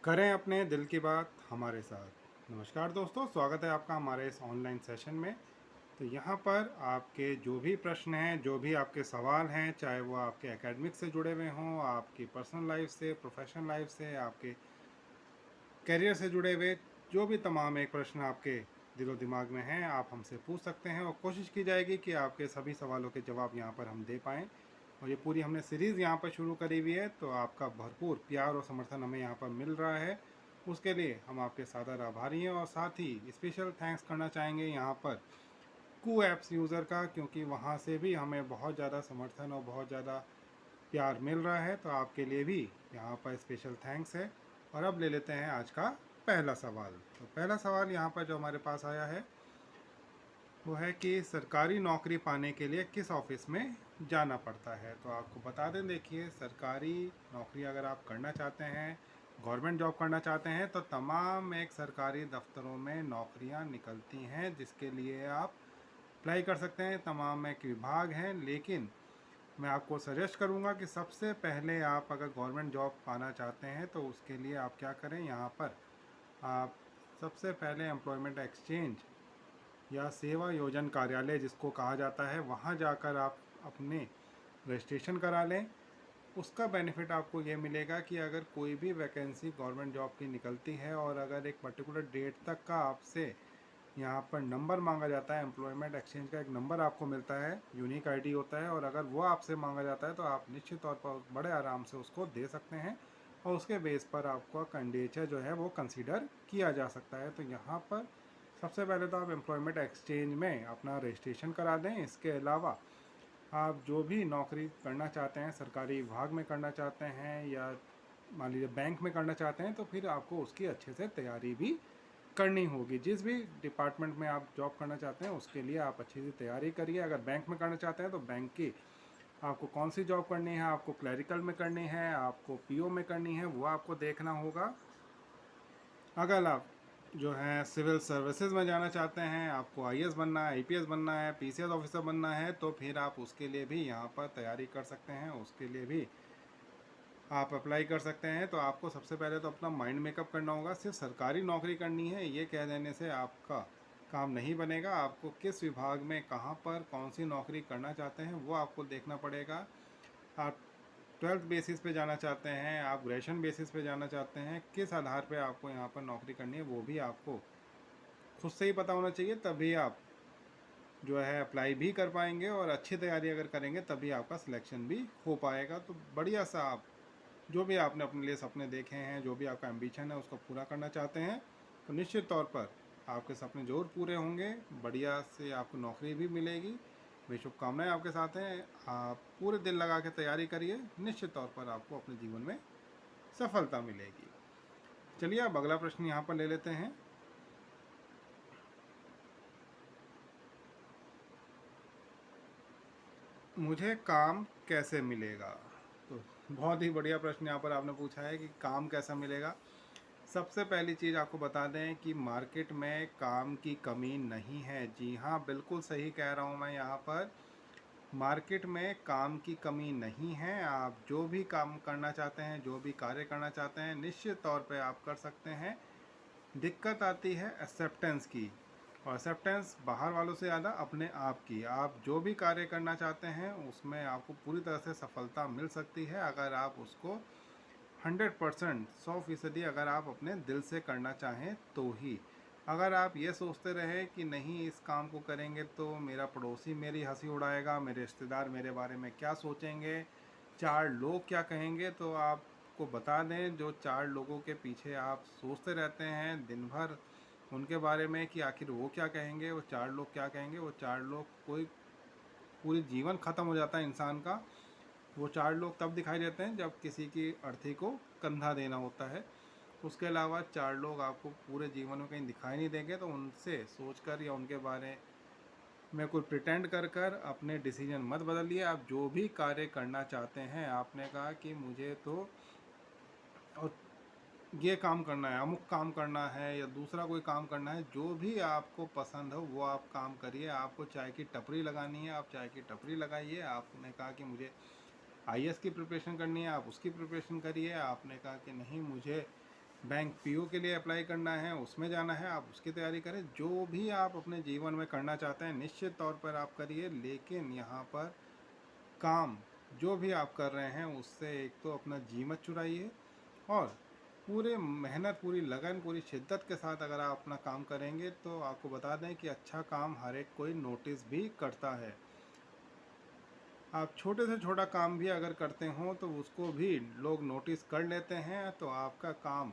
करें अपने दिल की बात हमारे साथ। नमस्कार दोस्तों, स्वागत है आपका हमारे इस ऑनलाइन सेशन में। तो यहाँ पर आपके जो भी प्रश्न हैं, जो भी आपके सवाल हैं, चाहे वो आपके एकेडमिक से जुड़े हुए हों, आपकी पर्सनल लाइफ से, प्रोफेशनल लाइफ से, आपके करियर से जुड़े हुए, जो भी तमाम एक प्रश्न आपके दिलो दिमाग में हैं, आप हमसे पूछ सकते हैं और कोशिश की जाएगी कि आपके सभी सवालों के जवाब यहाँ पर हम दे पाएँ। और ये पूरी हमने सीरीज़ यहाँ पर शुरू करी हुई है, तो आपका भरपूर प्यार और समर्थन हमें यहाँ पर मिल रहा है। उसके लिए हम आपके सादर आभारी हैं और साथ ही स्पेशल थैंक्स करना चाहेंगे यहाँ पर कू ऐप्स यूज़र का, क्योंकि वहाँ से भी हमें बहुत ज़्यादा समर्थन और बहुत ज़्यादा प्यार मिल रहा है। तो आपके लिए भी यहाँ पर स्पेशल थैंक्स है। और अब ले लेते हैं आज का पहला सवाल। तो पहला सवाल यहाँ पर जो हमारे पास आया है वो है कि सरकारी नौकरी पाने के लिए किस ऑफिस में जाना पड़ता है। तो आपको बता दें, देखिए, सरकारी नौकरी अगर आप करना चाहते हैं, गवर्नमेंट जॉब करना चाहते हैं, तो तमाम एक सरकारी दफ्तरों में नौकरियां निकलती हैं जिसके लिए आप अप्लाई कर सकते हैं। तमाम एक विभाग हैं, लेकिन मैं आपको सजेस्ट करूंगा कि सबसे पहले आप अगर गवर्नमेंट जॉब पाना चाहते हैं तो उसके लिए आप क्या करें, यहाँ पर आप सबसे पहले एम्प्लॉयमेंट एक्सचेंज या सेवा योजन कार्यालय जिसको कहा जाता है, वहाँ जाकर आप अपने रजिस्ट्रेशन करा लें। उसका बेनिफिट आपको ये मिलेगा कि अगर कोई भी वैकेंसी गवर्नमेंट जॉब की निकलती है और अगर एक पर्टिकुलर डेट तक का आपसे यहाँ पर नंबर मांगा जाता है, एम्प्लॉयमेंट एक्सचेंज का एक नंबर आपको मिलता है, यूनिक आईडी होता है, और अगर वो आपसे मांगा जाता है तो आप निश्चित तौर पर बड़े आराम से उसको दे सकते हैं और उसके बेस पर आपका कैंडिडेचर जो है वो कंसीडर किया जा सकता है। तो यहाँ पर सबसे पहले तो आप एम्प्लॉयमेंट एक्सचेंज में अपना रजिस्ट्रेशन करा दें। इसके अलावा आप जो भी नौकरी करना चाहते हैं, सरकारी विभाग में करना चाहते हैं या मान लीजिए बैंक में करना चाहते हैं, तो फिर आपको उसकी अच्छे से तैयारी भी करनी होगी। जिस भी डिपार्टमेंट में आप जॉब करना चाहते हैं उसके लिए आप अच्छी सी तैयारी करिए। अगर बैंक में करना चाहते हैं तो बैंक की आपको कौन सी जॉब करनी है, आपको क्लरिकल में करनी है, आपको पीओ में करनी है, वो आपको देखना होगा। अगर आप जो है सिविल सर्विसेज में जाना चाहते हैं, आपको आईएएस बनना है, आईपीएस बनना है, पीसीएस ऑफिसर बनना है, तो फिर आप उसके लिए भी यहाँ पर तैयारी कर सकते हैं। उसके लिए भी आप अप्लाई कर सकते हैं। तो आपको सबसे पहले तो अपना माइंड मेकअप करना होगा। सिर्फ सरकारी नौकरी करनी है ये कह देने से आपका काम नहीं बनेगा। आपको किस विभाग में, कहाँ पर, कौन सी नौकरी करना चाहते हैं वो आपको देखना पड़ेगा। आप 12th बेसिस पे जाना चाहते हैं, आप ग्रेजुएशन बेसिस पे जाना चाहते हैं, किस आधार पे आपको यहाँ पर नौकरी करनी है वो भी आपको खुद से ही पता होना चाहिए। तभी आप जो है अप्लाई भी कर पाएंगे और अच्छी तैयारी अगर करेंगे तभी आपका सिलेक्शन भी हो पाएगा। तो बढ़िया सा आप जो भी आपने अपने लिए सपने देखे हैं, जो भी आपका एम्बिशन है उसको पूरा करना चाहते हैं, तो निश्चित तौर पर आपके सपने ज़रूर पूरे होंगे। बढ़िया से आपको नौकरी भी मिलेगी। मेरी शुभकामनाएं आपके साथ हैं। आप पूरे दिल लगा के तैयारी करिए, निश्चित तौर पर आपको अपने जीवन में सफलता मिलेगी। चलिए अब अगला प्रश्न यहाँ पर ले लेते हैं। मुझे काम कैसे मिलेगा? तो बहुत ही बढ़िया प्रश्न यहाँ पर आपने पूछा है कि काम कैसा मिलेगा। सबसे पहली चीज़ आपको बता दें कि मार्केट में काम की कमी नहीं है। जी हाँ, बिल्कुल सही कह रहा हूँ मैं यहाँ पर। मार्केट में काम की कमी नहीं है। आप जो भी काम करना चाहते हैं, जो भी कार्य करना चाहते हैं, निश्चित तौर पे आप कर सकते हैं। दिक्कत आती है एक्सेप्टेंस की, और एक्सेप्टेंस बाहर वालों से ज़्यादा अपने आप की। आप जो भी कार्य करना चाहते हैं उसमें आपको पूरी तरह से सफलता मिल सकती है अगर आप उसको 100%, 100% अगर आप अपने दिल से करना चाहें तो ही। अगर आप ये सोचते रहे कि नहीं इस काम को करेंगे तो मेरा पड़ोसी मेरी हंसी उड़ाएगा, मेरे रिश्तेदार मेरे बारे में क्या सोचेंगे, चार लोग क्या कहेंगे, तो आपको बता दें जो चार लोगों के पीछे आप सोचते रहते हैं दिन भर उनके बारे में कि आखिर वो क्या कहेंगे, वो चार लोग क्या कहेंगे, वो चार लोग कोई पूरी जीवन ख़त्म हो जाता है इंसान का। वो चार लोग तब दिखाई देते हैं जब किसी की अर्थी को कंधा देना होता है। उसके अलावा चार लोग आपको पूरे जीवन में कहीं दिखाई नहीं देंगे। तो उनसे सोचकर या उनके बारे में कोई प्रिटेंड कर कर अपने डिसीजन मत बदलिए। आप जो भी कार्य करना चाहते हैं, आपने कहा कि मुझे तो और ये काम करना है, अमुक काम करना है या दूसरा कोई काम करना है, जो भी आपको पसंद हो वो आप काम करिए। आपको चाय की टपरी लगानी है, आप चाय की टपरी लगाइए। आपने कहा कि मुझे आईएएस की प्रिपरेशन करनी है, आप उसकी प्रिपरेशन करिए। आपने कहा कि नहीं मुझे बैंक पीओ के लिए अप्लाई करना है, उसमें जाना है, आप उसकी तैयारी करें। जो भी आप अपने जीवन में करना चाहते हैं निश्चित तौर पर आप करिए, लेकिन यहाँ पर काम जो भी आप कर रहे हैं उससे एक तो अपना जी मत चुराइए, और पूरे मेहनत, पूरी लगन, पूरी शिद्दत के साथ अगर आप अपना काम करेंगे तो आपको बता दें कि अच्छा काम हर एक कोई नोटिस भी करता है। आप छोटे से छोटा काम भी अगर करते हो तो उसको भी लोग नोटिस कर लेते हैं। तो आपका काम,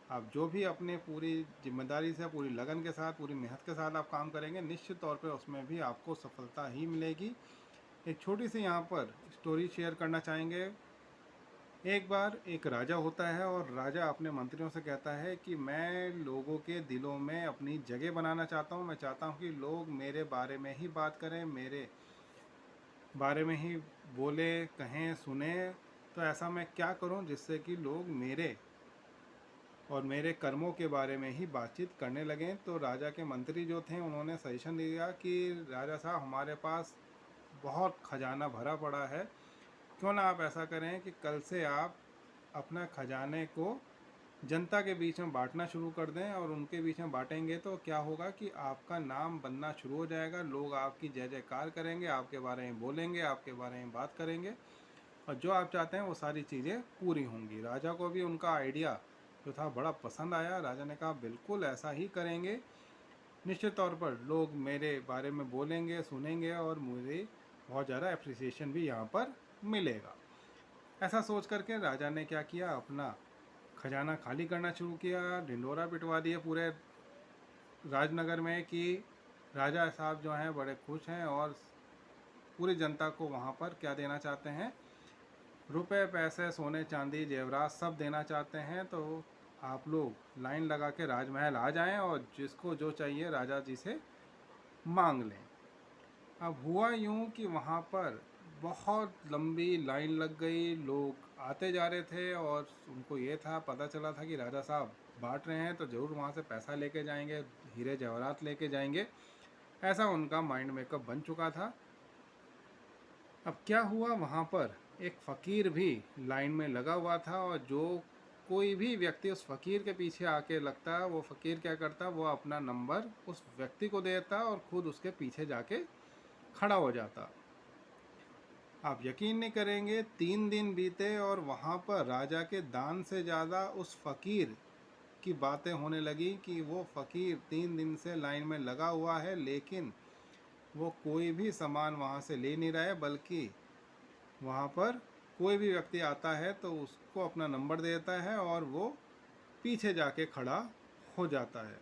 आप जो भी अपने पूरी जिम्मेदारी से, पूरी लगन के साथ, पूरी मेहनत के साथ आप काम करेंगे निश्चित तौर पे उसमें भी आपको सफलता ही मिलेगी। एक छोटी सी यहाँ पर स्टोरी शेयर करना चाहेंगे। एक बार एक राजा होता है और राजा अपने मंत्रियों से कहता है कि मैं लोगों के दिलों में अपनी जगह बनाना चाहता हूँ। मैं चाहता हूँ कि लोग मेरे बारे में ही बात करें, मेरे बारे में ही बोले, कहें, सुने। तो ऐसा मैं क्या करूं जिससे कि लोग मेरे और मेरे कर्मों के बारे में ही बातचीत करने लगें। तो राजा के मंत्री जो थे उन्होंने सजेशन दिया कि राजा साहब, हमारे पास बहुत खजाना भरा पड़ा है, क्यों ना आप ऐसा करें कि कल से आप अपना खजाने को जनता के बीच में बांटना शुरू कर दें। और उनके बीच में बांटेंगे तो क्या होगा कि आपका नाम बनना शुरू हो जाएगा, लोग आपकी जय जयकार करेंगे, आपके बारे में बोलेंगे, आपके बारे में बात करेंगे, और जो आप चाहते हैं वो सारी चीज़ें पूरी होंगी। राजा को भी उनका आइडिया जो था बड़ा पसंद आया। राजा ने कहा बिल्कुल ऐसा ही करेंगे, निश्चित तौर पर लोग मेरे बारे में बोलेंगे, सुनेंगे, और मुझे बहुत ज़्यादा अप्रिसिएशन भी यहाँ पर मिलेगा। ऐसा सोच करके राजा ने क्या किया, अपना खजाना खाली करना शुरू किया। ढिंडोरा पिटवा दिए पूरे राजनगर में कि राजा साहब जो हैं बड़े खुश हैं और पूरी जनता को वहाँ पर क्या देना चाहते हैं, रुपए, पैसे, सोने, चांदी, जेवरात सब देना चाहते हैं। तो आप लोग लाइन लगा के राजमहल आ जाएं और जिसको जो चाहिए राजा जी से मांग लें। अब हुआ यूँ कि वहाँ पर बहुत लंबी लाइन लग गई, लोग आते जा रहे थे और उनको ये था, पता चला था कि राजा साहब बांट रहे हैं तो ज़रूर वहाँ से पैसा लेके जाएंगे, हीरे जवाहरात लेके जाएंगे, ऐसा उनका माइंड मेकअप बन चुका था। अब क्या हुआ, वहाँ पर एक फ़कीर भी लाइन में लगा हुआ था, और जो कोई भी व्यक्ति उस फ़कीर के पीछे आके लगता, वो फ़कीर क्या करता, वो अपना नंबर उस व्यक्ति को देता और ख़ुद उसके पीछे जाके खड़ा हो जाता। आप यकीन नहीं करेंगे, 3 दिन बीते और वहाँ पर राजा के दान से ज़्यादा उस फ़कीर की बातें होने लगी कि वो फ़कीर 3 दिन से लाइन में लगा हुआ है, लेकिन वो कोई भी सामान वहाँ से ले नहीं रहा है, बल्कि वहाँ पर कोई भी व्यक्ति आता है तो उसको अपना नंबर दे देता है और वो पीछे जाके खड़ा हो जाता है।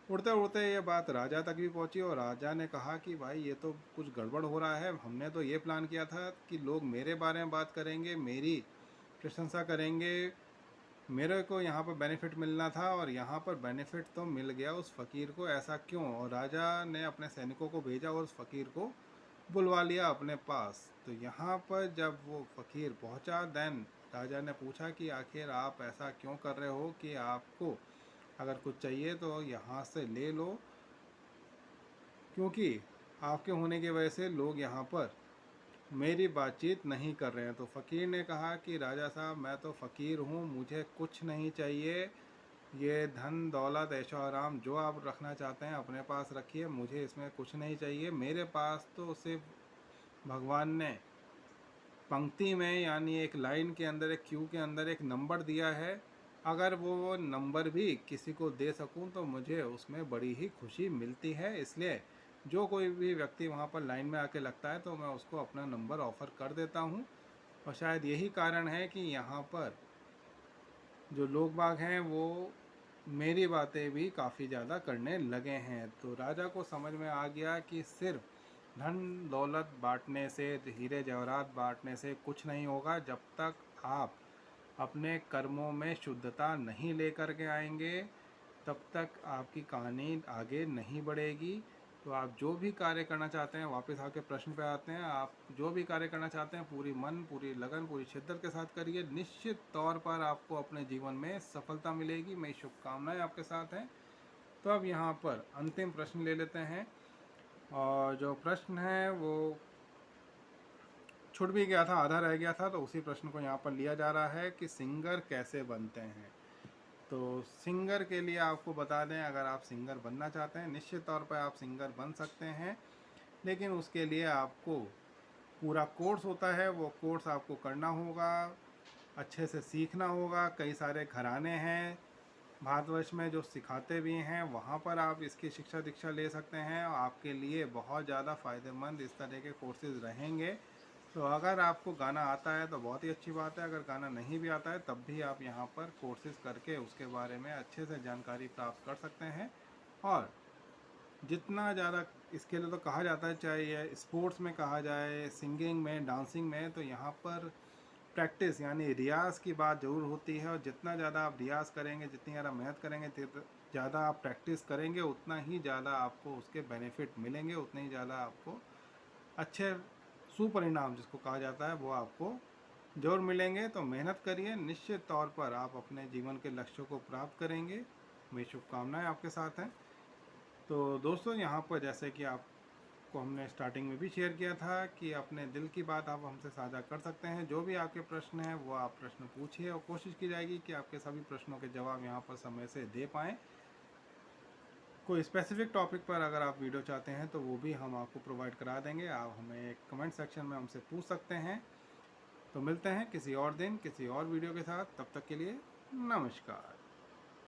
उड़ते उड़ते ये बात राजा तक भी पहुंची और राजा ने कहा कि भाई ये तो कुछ गड़बड़ हो रहा है, हमने तो ये प्लान किया था कि लोग मेरे बारे में बात करेंगे, मेरी प्रशंसा करेंगे, मेरे को यहाँ पर बेनिफिट मिलना था, और यहाँ पर बेनिफिट तो मिल गया उस फ़कीर को, ऐसा क्यों। और राजा ने अपने सैनिकों को भेजा और उस फ़कीर को बुलवा लिया अपने पास। तो यहाँ पर जब वो फ़कीर पहुँचा, देन राजा ने पूछा कि आखिर आप ऐसा क्यों कर रहे हो कि आपको अगर कुछ चाहिए तो यहाँ से ले लो, क्योंकि आपके होने की वजह से लोग यहाँ पर मेरी बातचीत नहीं कर रहे हैं। तो फ़कीर ने कहा कि राजा साहब, मैं तो फ़कीर हूँ, मुझे कुछ नहीं चाहिए, ये धन दौलत ऐशो आराम जो आप रखना चाहते हैं अपने पास रखिए, मुझे इसमें कुछ नहीं चाहिए। मेरे पास तो सिर्फ भगवान ने पंक्ति में, यानी एक लाइन के अंदर, एक क्यू के अंदर एक नंबर दिया है, अगर वो नंबर भी किसी को दे सकूं तो मुझे उसमें बड़ी ही खुशी मिलती है। इसलिए जो कोई भी व्यक्ति वहाँ पर लाइन में आके लगता है तो मैं उसको अपना नंबर ऑफ़र कर देता हूँ। और शायद यही कारण है कि यहाँ पर जो लोग बाग हैं वो मेरी बातें भी काफ़ी ज़्यादा करने लगे हैं। तो राजा को समझ में आ गया कि सिर्फ धन दौलत बांटने से, हीरे जवाहरात बांटने से कुछ नहीं होगा, जब तक आप अपने कर्मों में शुद्धता नहीं लेकर के आएंगे तब तक आपकी कहानी आगे नहीं बढ़ेगी। तो आप जो भी कार्य करना चाहते हैं, वापस आके प्रश्न पे आते हैं, आप जो भी कार्य करना चाहते हैं पूरी मन, पूरी लगन, पूरी शिद्दत के साथ करिए, निश्चित तौर पर आपको अपने जीवन में सफलता मिलेगी। मेरी शुभकामनाएं आपके साथ हैं। तो अब यहाँ पर अंतिम प्रश्न ले लेते हैं, और जो प्रश्न है वो छूट भी गया था, आधा रह गया था, तो उसी प्रश्न को यहाँ पर लिया जा रहा है कि सिंगर कैसे बनते हैं। तो सिंगर के लिए आपको बता दें, अगर आप सिंगर बनना चाहते हैं निश्चित तौर पर आप सिंगर बन सकते हैं, लेकिन उसके लिए आपको पूरा कोर्स होता है, वो कोर्स आपको करना होगा, अच्छे से सीखना होगा। कई सारे घराने हैं भारतवर्ष में जो सिखाते भी हैं, वहाँ पर आप इसकी शिक्षा दीक्षा ले सकते हैं। आपके लिए बहुत ज़्यादा फ़ायदेमंद इस तरह के कोर्सेज़ रहेंगे। तो अगर आपको गाना आता है तो बहुत ही अच्छी बात है, अगर गाना नहीं भी आता है तब भी आप यहाँ पर कोर्सेज़ करके उसके बारे में अच्छे से जानकारी प्राप्त कर सकते हैं। और जितना ज़्यादा इसके लिए तो कहा जाता है, चाहे ये स्पोर्ट्स में कहा जाए, सिंगिंग में, डांसिंग में, तो यहाँ पर प्रैक्टिस यानी रियाज़ की बात ज़रूर होती है। और जितना ज़्यादा आप रियाज़ करेंगे, जितनी ज़्यादा मेहनत करेंगे, ज़्यादा आप प्रैक्टिस करेंगे, उतना ही ज़्यादा आपको उसके बेनिफिट मिलेंगे, उतने ही ज़्यादा आपको अच्छे सुपरिणाम जिसको कहा जाता है वो आपको ज़रूर मिलेंगे। तो मेहनत करिए, निश्चित तौर पर आप अपने जीवन के लक्ष्यों को प्राप्त करेंगे। मेरी शुभकामनाएं आपके साथ हैं। तो दोस्तों, यहाँ पर जैसे कि आपको हमने स्टार्टिंग में भी शेयर किया था कि अपने दिल की बात आप हमसे साझा कर सकते हैं। जो भी आपके प्रश्न हैं वो आप प्रश्न पूछिए और कोशिश की जाएगी कि आपके सभी प्रश्नों के जवाब यहाँ पर समय से दे पाएँ। कोई स्पेसिफिक टॉपिक पर अगर आप वीडियो चाहते हैं तो वो भी हम आपको प्रोवाइड करा देंगे। आप हमें कमेंट सेक्शन में हमसे पूछ सकते हैं। तो मिलते हैं किसी और दिन किसी और वीडियो के साथ, तब तक के लिए नमस्कार।